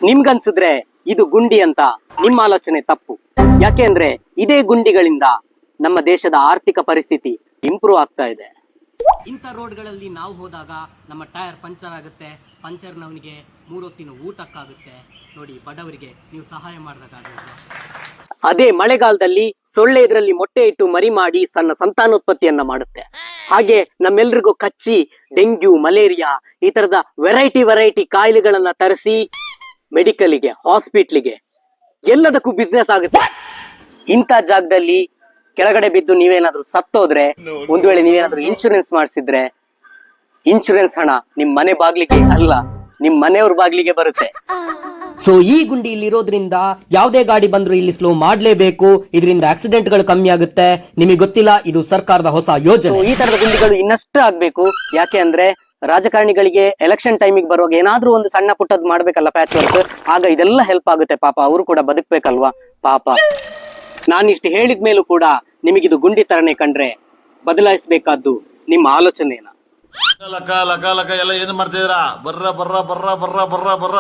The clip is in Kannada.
ನಿಮ್ಗನ್ಸಿದ್ರೆ ಇದು ಗುಂಡಿ ಅಂತ ನಿಮ್ಮ ಆಲೋಚನೆ ತಪ್ಪು. ಯಾಕೆಂದ್ರೆ ಇದೇ ಗುಂಡಿಗಳಿಂದ ನಮ್ಮ ದೇಶದ ಆರ್ಥಿಕ ಪರಿಸ್ಥಿತಿ ಇಂಪ್ರೂವ್ ಆಗ್ತಾ ಇದೆ. ಇಂಥ ರೋಡ್ಗಳಲ್ಲಿ ನಾವು ಹೋದಾಗ ನಮ್ಮ ಟೈರ್ ಪಂಚರ್ ಆಗುತ್ತೆ, ಪಂಚರ್ನವನಿಗೆ 3 ಹೊತ್ತಿನ ಊಟಕ್ಕಾಗುತ್ತೆ. ನೋಡಿ, ಬಡವರಿಗೆ ನೀವು ಸಹಾಯ ಮಾಡಿದಾಗುತ್ತೆ. ಅದೇ ಮಳೆಗಾಲದಲ್ಲಿ ಸೊಳ್ಳೆ ಇದರಲ್ಲಿ ಮೊಟ್ಟೆ ಇಟ್ಟು ಮರಿ ಮಾಡಿ ತನ್ನ ಸಂತಾನೋತ್ಪತ್ತಿಯನ್ನ ಮಾಡುತ್ತೆ. ಹಾಗೆ ನಮ್ಮೆಲ್ರಿಗೂ ಕಚ್ಚಿ ಡೆಂಗ್ಯೂ, ಮಲೇರಿಯಾ ಈ ತರದ ವೆರೈಟಿ ಕಾಯಿಲೆಗಳನ್ನ ತರಿಸಿ ಮೆಡಿಕಲ್ಗೆ, ಹಾಸ್ಪಿಟ್ಲಿಗೆ ಎಲ್ಲದಕ್ಕೂ ಬಿಸ್ನೆಸ್ ಆಗುತ್ತೆ. ಇಂಥ ಜಾಗದಲ್ಲಿ ಕೆಳಗಡೆ ಬಿದ್ದು ನೀವೇನಾದ್ರೂ ಸತ್ತೋದ್ರೆ, ಒಂದು ವೇಳೆ ನೀವೇನಾದ್ರೂ ಇನ್ಶೂರೆನ್ಸ್ ಮಾಡಿಸಿದ್ರೆ, ಇನ್ಶೂರೆನ್ಸ್ ಹಣ ನಿಮ್ ಮನೆ ಬಾಗ್ಲಿಗೆ ಅಲ್ಲ, ನಿಮ್ ಮನೆಯವ್ರ ಬಾಗ್ಲಿಗೆ ಬರುತ್ತೆ. ಸೊ ಈ ಗುಂಡಿ ಇಲ್ಲಿ ಇರೋದ್ರಿಂದ ಯಾವುದೇ ಗಾಡಿ ಬಂದ್ರು ಇಲ್ಲಿ ಸ್ಲೋ ಮಾಡ್ಲೇಬೇಕು. ಇದರಿಂದ ಆಕ್ಸಿಡೆಂಟ್ ಗಳು ಕಮ್ಮಿ ಆಗುತ್ತೆ. ನಿಮಗೆ ಗೊತ್ತಿಲ್ಲ, ಇದು ಸರ್ಕಾರದ ಹೊಸ ಯೋಜನೆ. ಈ ತರದ ಗುಂಡಿಗಳು ಇನ್ನಷ್ಟು ಆಗ್ಬೇಕು. ಯಾಕೆ ಅಂದ್ರೆ ರಾಜಕಾರಣಿಗಳಿಗೆ ಎಲೆಕ್ಷನ್ ಟೈಮಿಗೆ ಬರುವಾಗ ಏನಾದ್ರೂ ಒಂದು ಸಣ್ಣ ಪುಟ್ಟದ್ ಮಾಡ್ಬೇಕಲ್ಲ, ಪ್ಯಾಚ್ ವರ್ಕ್. ಆಗ ಇದೆಲ್ಲ ಹೆಲ್ಪ್ ಆಗುತ್ತೆ. ಪಾಪ ಅವರು ಕೂಡ ಬದುಕ್ಬೇಕಲ್ವಾ ಪಾಪ. ನಾನಿಷ್ಟು ಹೇಳಿದ ಮೇಲೂ ಕೂಡ ನಿಮಗಿದು ಗುಂಡಿ ತರನೇ ಕಂಡ್ರೆ ಬದಲಾಯಿಸಬೇಕಾದ್ದು ನಿಮ್ಮ ಆಲೋಚನೆನ. ಲಕ ಲಕ ಲಕ ಎಲ್ಲ ಏನ್ ಮಾಡ್ತಿದ್ದೀರಾ? ಬರ್ರ ಬರ್ರ ಬರ್ರ ಬರ್ರ ಬರ್ರ ಬರ್ರ